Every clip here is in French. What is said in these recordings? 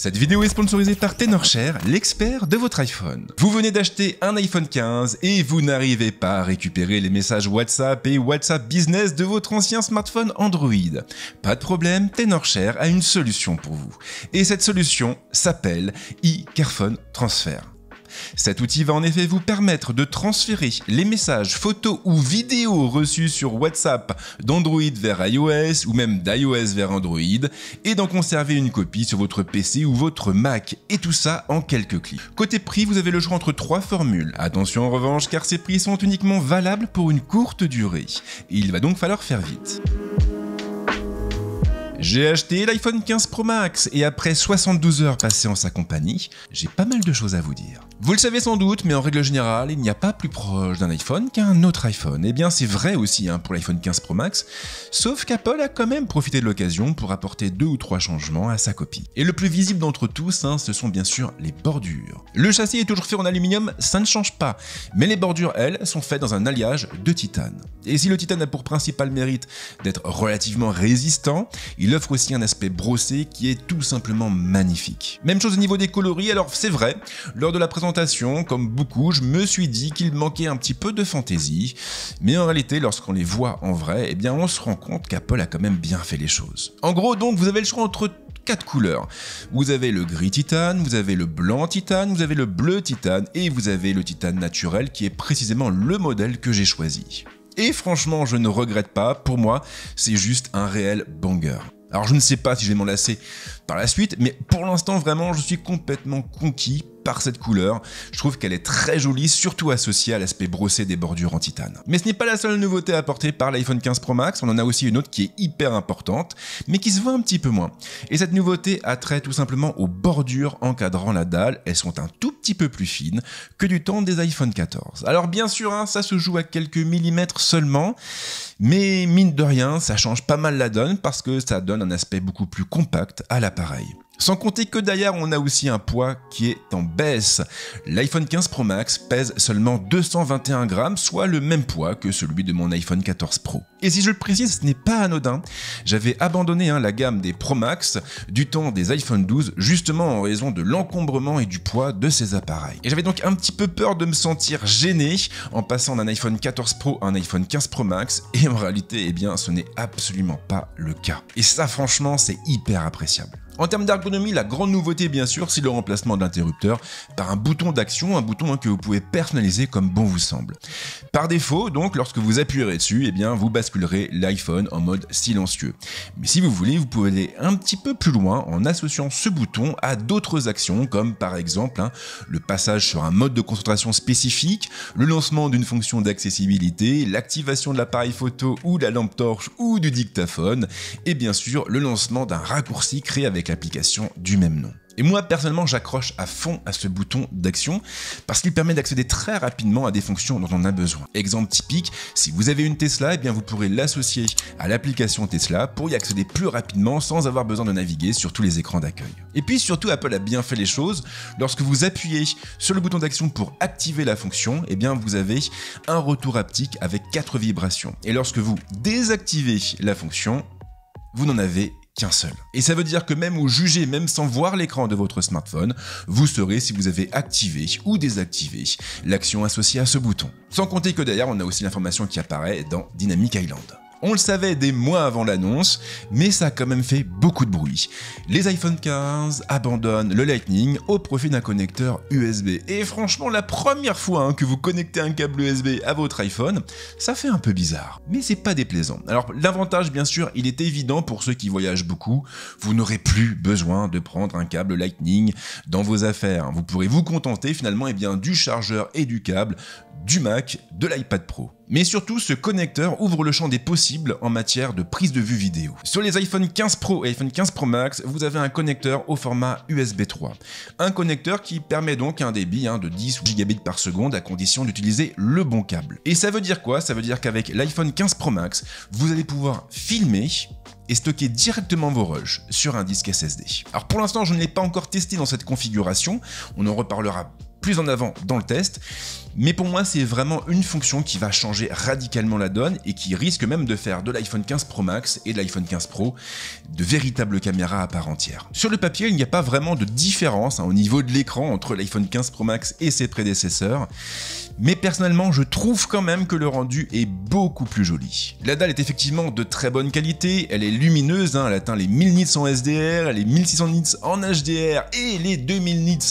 Cette vidéo est sponsorisée par Tenorshare, l'expert de votre iPhone. Vous venez d'acheter un iPhone 15 et vous n'arrivez pas à récupérer les messages WhatsApp et WhatsApp Business de votre ancien smartphone Android. Pas de problème, Tenorshare a une solution pour vous. Et cette solution s'appelle iCarphone Transfer. Cet outil va en effet vous permettre de transférer les messages, photos ou vidéos reçus sur WhatsApp d'Android vers iOS ou même d'iOS vers Android et d'en conserver une copie sur votre PC ou votre Mac, et tout ça en quelques clics. Côté prix, vous avez le choix entre 3 formules. Attention en revanche, car ces prix sont uniquement valables pour une courte durée. Il va donc falloir faire vite. J'ai acheté l'iPhone 15 Pro Max et après 72 heures passées en sa compagnie, j'ai pas mal de choses à vous dire. Vous le savez sans doute, mais en règle générale, il n'y a pas plus proche d'un iPhone qu'un autre iPhone. Eh bien c'est vrai aussi pour l'iPhone 15 Pro Max, sauf qu'Apple a quand même profité de l'occasion pour apporter 2 ou 3 changements à sa copie. Et le plus visible d'entre tous, ce sont bien sûr les bordures. Le châssis est toujours fait en aluminium, ça ne change pas, mais les bordures, elles, sont faites dans un alliage de titane. Et si le titane a pour principal mérite d'être relativement résistant, il offre aussi un aspect brossé qui est tout simplement magnifique. Même chose au niveau des coloris, alors c'est vrai, lors de la présentation, comme beaucoup, je me suis dit qu'il manquait un petit peu de fantaisie, mais en réalité, lorsqu'on les voit en vrai, eh bien on se rend compte qu'Apple a quand même bien fait les choses. En gros, donc, vous avez le choix entre 4 couleurs. Vous avez le gris titane, vous avez le blanc titane, vous avez le bleu titane et vous avez le titane naturel qui est précisément le modèle que j'ai choisi. Et franchement, je ne regrette pas, pour moi, c'est juste un réel banger. Alors je ne sais pas si je vais m'en lasser par la suite, mais pour l'instant vraiment je suis complètement conquis par cette couleur. Je trouve qu'elle est très jolie, surtout associée à l'aspect brossé des bordures en titane. Mais ce n'est pas la seule nouveauté apportée par l'iPhone 15 Pro Max, on en a aussi une autre qui est hyper importante, mais qui se voit un petit peu moins. Et cette nouveauté a trait tout simplement aux bordures encadrant la dalle, elles sont un tout petit peu plus fines que du temps des iPhone 14. Alors bien sûr, ça se joue à quelques millimètres seulement, mais mine de rien, ça change pas mal la donne parce que ça donne un aspect beaucoup plus compact à l'appareil. Sans compter que d'ailleurs on a aussi un poids qui est en baisse. L'iPhone 15 Pro Max pèse seulement 221 grammes, soit le même poids que celui de mon iPhone 14 Pro. Et si je le précise, ce n'est pas anodin, j'avais abandonné la gamme des Pro Max du temps des iPhone 12 justement en raison de l'encombrement et du poids de ces appareils. Et j'avais donc un petit peu peur de me sentir gêné en passant d'un iPhone 14 Pro à un iPhone 15 Pro Max, et en réalité, eh bien, ce n'est absolument pas le cas. Et ça franchement, c'est hyper appréciable. En termes d'ergonomie, la grande nouveauté bien sûr, c'est le remplacement de l'interrupteur par un bouton d'action, un bouton que vous pouvez personnaliser comme bon vous semble. Par défaut, donc, lorsque vous appuierez dessus, eh bien, vous basculerez l'iPhone en mode silencieux. Mais si vous voulez, vous pouvez aller un petit peu plus loin en associant ce bouton à d'autres actions, comme par exemple le passage sur un mode de concentration spécifique, le lancement d'une fonction d'accessibilité, l'activation de l'appareil photo ou de la lampe torche ou du dictaphone, et bien sûr le lancement d'un raccourci créé avec l'application du même nom. Et moi personnellement j'accroche à fond à ce bouton d'action parce qu'il permet d'accéder très rapidement à des fonctions dont on a besoin. Exemple typique, si vous avez une Tesla, eh bien vous pourrez l'associer à l'application Tesla pour y accéder plus rapidement sans avoir besoin de naviguer sur tous les écrans d'accueil. Et puis surtout, Apple a bien fait les choses. Lorsque vous appuyez sur le bouton d'action pour activer la fonction, eh bien vous avez un retour haptique avec 4 vibrations. Et lorsque vous désactivez la fonction, vous n'en avez qu'un seul. Et ça veut dire que même au juger, même sans voir l'écran de votre smartphone, vous saurez si vous avez activé ou désactivé l'action associée à ce bouton. Sans compter que d'ailleurs, on a aussi l'information qui apparaît dans Dynamic Island. On le savait des mois avant l'annonce, mais ça a quand même fait beaucoup de bruit. Les iPhone 15 abandonnent le Lightning au profit d'un connecteur USB. Et franchement, la première fois que vous connectez un câble USB à votre iPhone, ça fait un peu bizarre. Mais c'est pas déplaisant. Alors l'avantage, bien sûr, il est évident pour ceux qui voyagent beaucoup. Vous n'aurez plus besoin de prendre un câble Lightning dans vos affaires. Vous pourrez vous contenter finalement du chargeur et du câble du Mac, de l'iPad Pro. Mais surtout, ce connecteur ouvre le champ des possibles en matière de prise de vue vidéo. Sur les iPhone 15 Pro et iPhone 15 Pro Max, vous avez un connecteur au format USB 3. Un connecteur qui permet donc un débit de 10 gigabits par seconde à condition d'utiliser le bon câble. Et ça veut dire quoi? Ça veut dire qu'avec l'iPhone 15 Pro Max, vous allez pouvoir filmer et stocker directement vos rushs sur un disque SSD. Alors pour l'instant, je ne l'ai pas encore testé dans cette configuration, on en reparlera plus en avant dans le test. Mais pour moi, c'est vraiment une fonction qui va changer radicalement la donne et qui risque même de faire de l'iPhone 15 Pro Max et de l'iPhone 15 Pro de véritables caméras à part entière. Sur le papier, il n'y a pas vraiment de différence au niveau de l'écran entre l'iPhone 15 Pro Max et ses prédécesseurs. Mais personnellement, je trouve quand même que le rendu est beaucoup plus joli. La dalle est effectivement de très bonne qualité, elle est lumineuse, elle atteint les 1000 nits en SDR, les 1600 nits en HDR et les 2000 nits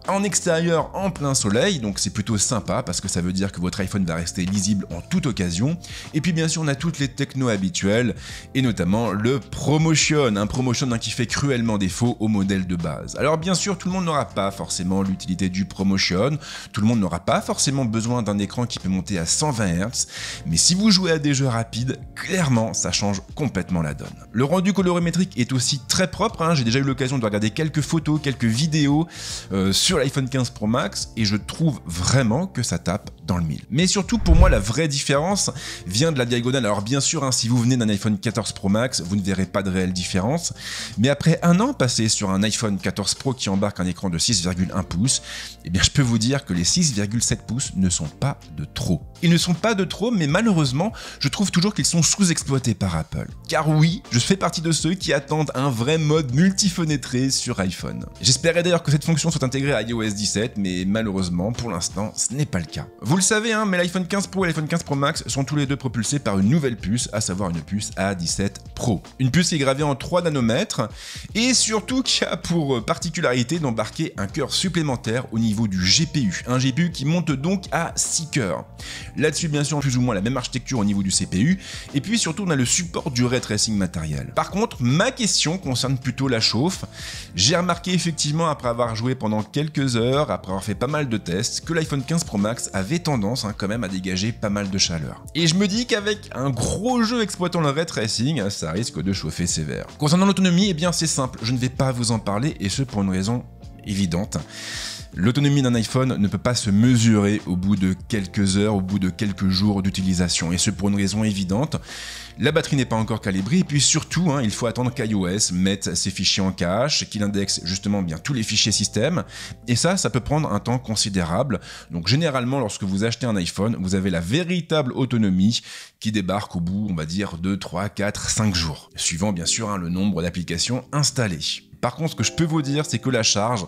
en extérieur en plein soleil, donc c'est plutôt sympa parce que ça veut dire que votre iPhone va rester lisible en toute occasion. Et puis bien sûr, on a toutes les technos habituelles et notamment le ProMotion, un ProMotion qui fait cruellement défaut au modèle de base. Alors bien sûr, tout le monde n'aura pas forcément l'utilité du ProMotion, tout le monde n'aura pas forcément besoin d'un écran qui peut monter à 120 Hz, mais si vous jouez à des jeux rapides, clairement ça change complètement la donne. Le rendu colorimétrique est aussi très propre, j'ai déjà eu l'occasion de regarder quelques photos, quelques vidéos sur l'iPhone 15 Pro Max et je trouve vraiment que ça tape dans le mille. Mais surtout pour moi la vraie différence vient de la diagonale. Alors bien sûr, si vous venez d'un iPhone 14 Pro Max, vous ne verrez pas de réelle différence, mais après un an passé sur un iPhone 14 Pro qui embarque un écran de 6,1 pouces, eh bien je peux vous dire que les 6,7 pouces ne sont pas de trop. Ils ne sont pas de trop, mais malheureusement, je trouve toujours qu'ils sont sous-exploités par Apple. Car oui, je fais partie de ceux qui attendent un vrai mode multifenêtré sur iPhone. J'espérais d'ailleurs que cette fonction soit intégrée à iOS 17, mais malheureusement, pour l'instant, ce n'est pas le cas. Vous le savez, mais l'iPhone 15 Pro et l'iPhone 15 Pro Max sont tous les deux propulsés par une nouvelle puce, à savoir une puce A17 Pro. Une puce qui est gravée en 3 nanomètres, et surtout qui a pour particularité d'embarquer un cœur supplémentaire au niveau du GPU. Un GPU qui monte donc à 6 cœurs. Là-dessus, bien sûr, plus ou moins la même architecture au niveau du CPU, et puis surtout, on a le support du ray tracing matériel. Par contre, ma question concerne plutôt la chauffe. J'ai remarqué effectivement, après avoir joué pendant quelques heures, après avoir fait pas mal de tests, que l'iPhone 15 Pro Max avait tendance quand même à dégager pas mal de chaleur. Et je me dis qu'avec un gros jeu exploitant le ray tracing, ça risque de chauffer sévère. Concernant l'autonomie, eh bien c'est simple, je ne vais pas vous en parler, et ce pour une raison évidente. L'autonomie d'un iPhone ne peut pas se mesurer au bout de quelques heures, au bout de quelques jours d'utilisation, et ce pour une raison évidente. La batterie n'est pas encore calibrée, et puis surtout, il faut attendre qu'iOS mette ses fichiers en cache, qu'il indexe justement bien tous les fichiers système, et ça peut prendre un temps considérable. Donc généralement, lorsque vous achetez un iPhone, vous avez la véritable autonomie qui débarque au bout, on va dire, de 3, 4, 5 jours, suivant bien sûr le nombre d'applications installées. Par contre, ce que je peux vous dire, c'est que la charge,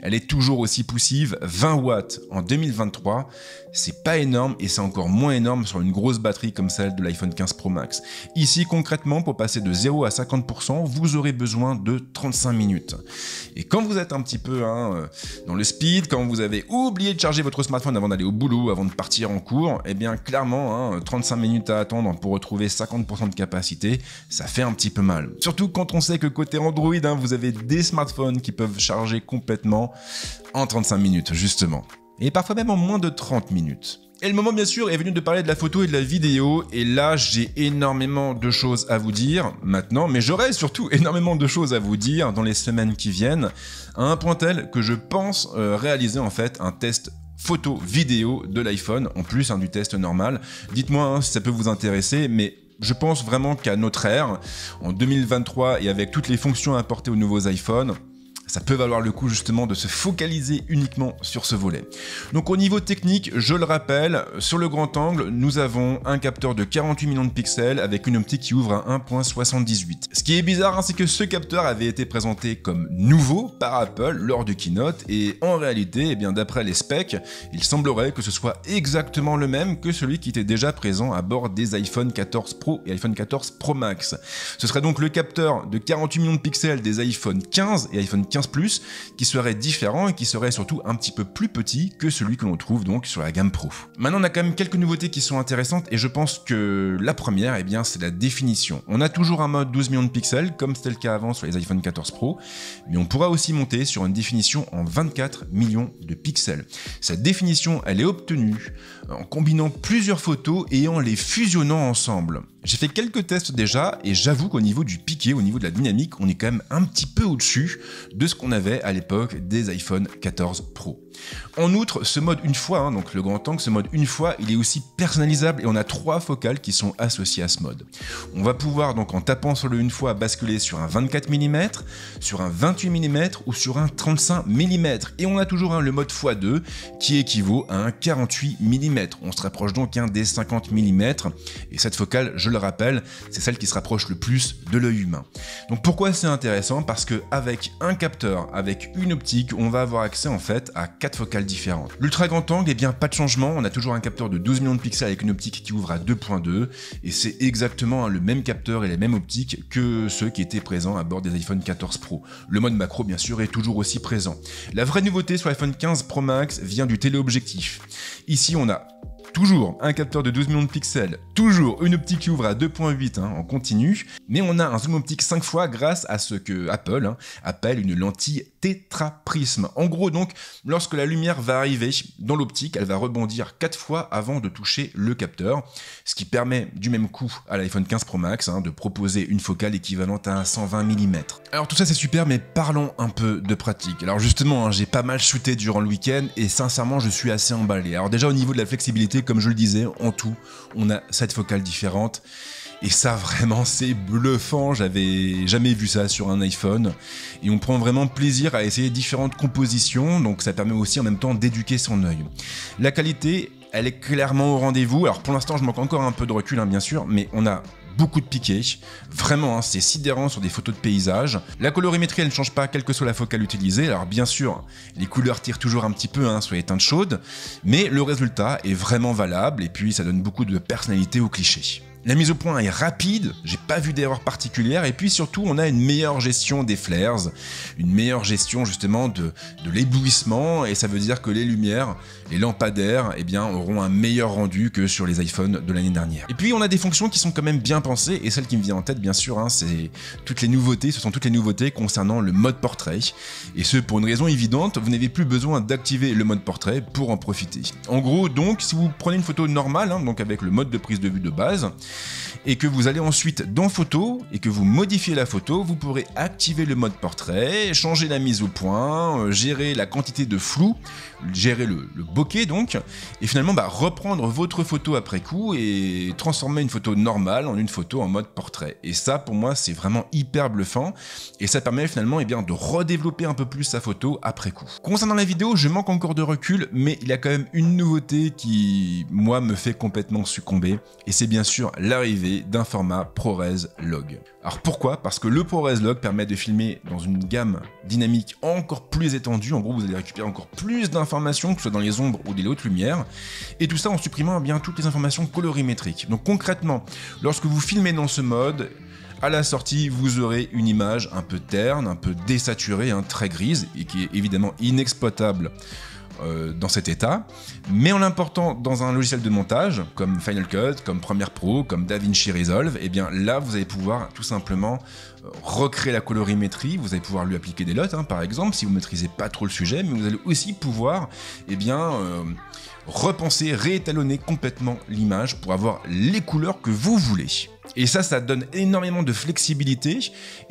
elle est toujours aussi poussive, 20 watts en 2023, c'est pas énorme et c'est encore moins énorme sur une grosse batterie comme celle de l'iPhone 15 Pro Max. Ici, concrètement, pour passer de 0 à 50%, vous aurez besoin de 35 minutes. Et quand vous êtes un petit peu dans le speed, quand vous avez oublié de charger votre smartphone avant d'aller au boulot, avant de partir en cours, eh bien clairement, 35 minutes à attendre pour retrouver 50% de capacité, ça fait un petit peu mal. Surtout quand on sait que côté Android, vous avez des smartphones qui peuvent charger complètement en 35 minutes, justement. Et parfois même en moins de 30 minutes. Et le moment, bien sûr, est venu de parler de la photo et de la vidéo, et là, j'ai énormément de choses à vous dire maintenant, mais j'aurai surtout énormément de choses à vous dire dans les semaines qui viennent, à un point tel que je pense réaliser en fait un test photo vidéo de l'iPhone, en plus du test normal. Dites-moi si ça peut vous intéresser, mais je pense vraiment qu'à notre ère, en 2023 et avec toutes les fonctions apportées aux nouveaux iPhones, ça peut valoir le coup justement de se focaliser uniquement sur ce volet. Donc au niveau technique, je le rappelle, sur le grand angle, nous avons un capteur de 48 millions de pixels avec une optique qui ouvre à 1.78. Ce qui est bizarre, c'est que ce capteur avait été présenté comme nouveau par Apple lors du keynote et en réalité, d'après les specs, il semblerait que ce soit exactement le même que celui qui était déjà présent à bord des iPhone 14 Pro et iPhone 14 Pro Max. Ce serait donc le capteur de 48 millions de pixels des iPhone 15 et iPhone 15 Plus qui serait différent et qui serait surtout un petit peu plus petit que celui que l'on trouve donc sur la gamme Pro. Maintenant, on a quand même quelques nouveautés qui sont intéressantes et je pense que la première, c'est la définition. On a toujours un mode 12 millions de pixels comme c'était le cas avant sur les iPhone 14 Pro, mais on pourra aussi monter sur une définition en 24 millions de pixels. Cette définition, elle est obtenue en combinant plusieurs photos et en les fusionnant ensemble. J'ai fait quelques tests déjà et j'avoue qu'au niveau du piqué, au niveau de la dynamique, on est quand même un petit peu au-dessus de ce qu'on avait à l'époque des iPhone 14 Pro. En outre, ce mode une fois, donc le grand angle, ce mode une fois, il est aussi personnalisable et on a 3 focales qui sont associées à ce mode. On va pouvoir donc en tapant sur le une fois basculer sur un 24 mm, sur un 28 mm ou sur un 35 mm. Et on a toujours le mode x2 qui équivaut à un 48 mm. On se rapproche donc des 50 mm et cette focale, je le rappelle, c'est celle qui se rapproche le plus de l'œil humain. Donc pourquoi c'est intéressant? Parce qu'avec un capteur, avec une optique, on va avoir accès en fait à 4 focales différentes. L'ultra grand angle, eh bien pas de changement, on a toujours un capteur de 12 millions de pixels avec une optique qui ouvre à 2.2 et c'est exactement le même capteur et les mêmes optiques que ceux qui étaient présents à bord des iPhone 14 Pro. Le mode macro bien sûr est toujours aussi présent. La vraie nouveauté sur l'iPhone 15 Pro Max vient du téléobjectif. Ici on a toujours un capteur de 12 millions de pixels, toujours une optique qui ouvre à 2.8 en continu, mais on a un zoom optique 5 fois grâce à ce que Apple appelle une lentille tétraprisme. En gros donc, lorsque la lumière va arriver dans l'optique, elle va rebondir 4 fois avant de toucher le capteur, ce qui permet du même coup à l'iPhone 15 Pro Max de proposer une focale équivalente à un 120 mm. Alors tout ça c'est super, mais parlons un peu de pratique. Alors justement, j'ai pas mal shooté durant le week-end et sincèrement je suis assez emballé. Alors déjà au niveau de la flexibilité, comme je le disais, en tout, on a 7 focales différentes. Et ça, vraiment, c'est bluffant. J'avais jamais vu ça sur un iPhone. Et on prend vraiment plaisir à essayer différentes compositions. Donc ça permet aussi en même temps d'éduquer son œil. La qualité, elle est clairement au rendez-vous. Alors pour l'instant, je manque encore un peu de recul, bien sûr. Mais on a beaucoup de piqué, vraiment c'est sidérant sur des photos de paysage. La colorimétrie elle ne change pas quelle que soit la focale utilisée, alors bien sûr les couleurs tirent toujours un petit peu sur les teintes chaudes, mais le résultat est vraiment valable et puis ça donne beaucoup de personnalité au cliché. La mise au point est rapide, j'ai pas vu d'erreur particulière et puis surtout on a une meilleure gestion des flares, une meilleure gestion justement de l'éblouissement et ça veut dire que les lumières, les lampadaires auront un meilleur rendu que sur les iPhones de l'année dernière. Et puis on a des fonctions qui sont quand même bien pensées et celle qui me vient en tête bien sûr c'est toutes les nouveautés, ce sont toutes les nouveautés concernant le mode portrait et ce pour une raison évidente, vous n'avez plus besoin d'activer le mode portrait pour en profiter. En gros donc si vous prenez une photo normale, donc avec le mode de prise de vue de base, et que vous allez ensuite dans photo et que vous modifiez la photo, vous pourrez activer le mode portrait, changer la mise au point, gérer la quantité de flou, gérer le bokeh donc, et finalement reprendre votre photo après coup et transformer une photo normale en une photo en mode portrait. Et ça pour moi c'est vraiment hyper bluffant et ça permet finalement de redévelopper un peu plus sa photo après coup. Concernant la vidéo, je manque encore de recul, mais il y a quand même une nouveauté qui moi me fait complètement succomber et c'est bien sûr l'arrivée d'un format ProRes Log. Alors pourquoi? Parce que le ProRes Log permet de filmer dans une gamme dynamique encore plus étendue. En gros, vous allez récupérer encore plus d'informations, que ce soit dans les ombres ou des hautes lumières, et tout ça en supprimant toutes les informations colorimétriques. Donc concrètement, lorsque vous filmez dans ce mode, à la sortie, vous aurez une image un peu terne, un peu désaturée, très grise, et qui est évidemment inexploitable dans cet état, mais en l'important dans un logiciel de montage comme Final Cut, comme Premiere Pro, comme DaVinci Resolve, là vous allez pouvoir tout simplement recréer la colorimétrie, vous allez pouvoir lui appliquer des LUT par exemple si vous ne maîtrisez pas trop le sujet, mais vous allez aussi pouvoir repenser, réétalonner complètement l'image pour avoir les couleurs que vous voulez. Et ça donne énormément de flexibilité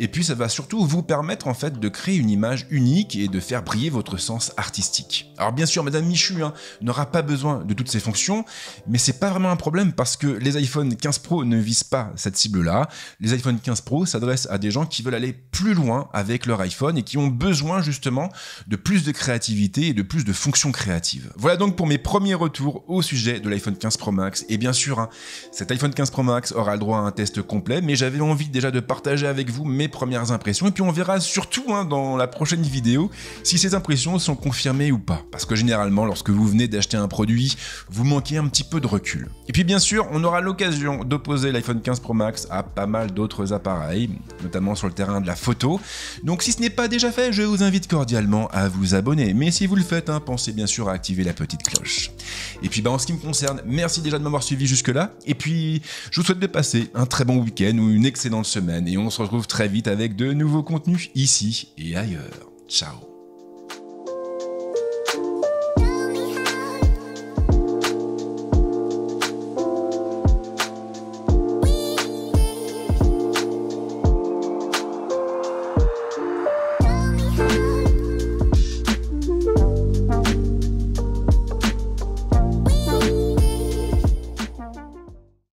et puis ça va surtout vous permettre en fait de créer une image unique et de faire briller votre sens artistique. Alors bien sûr, Madame Michu n'aura pas besoin de toutes ces fonctions, mais c'est pas vraiment un problème parce que les iPhone 15 Pro ne visent pas cette cible-là. Les iPhone 15 Pro s'adressent à des gens qui veulent aller plus loin avec leur iPhone et qui ont besoin justement de plus de créativité et de plus de fonctions créatives. Voilà donc pour mes premiers retours au sujet de l'iPhone 15 Pro Max. Et bien sûr, cet iPhone 15 Pro Max aura le droit à un test complet, mais j'avais envie déjà de partager avec vous mes premières impressions et puis on verra surtout dans la prochaine vidéo si ces impressions sont confirmées ou pas, parce que généralement lorsque vous venez d'acheter un produit, vous manquez un petit peu de recul. Et puis bien sûr, on aura l'occasion d'opposer l'iPhone 15 Pro Max à pas mal d'autres appareils, notamment sur le terrain de la photo, donc si ce n'est pas déjà fait, je vous invite cordialement à vous abonner, mais si vous le faites, pensez bien sûr à activer la petite cloche. Et puis en ce qui me concerne, merci déjà de m'avoir suivi jusque là, et puis je vous souhaite de passer un très bon week-end ou une excellente semaine et on se retrouve très vite avec de nouveaux contenus ici et ailleurs. Ciao.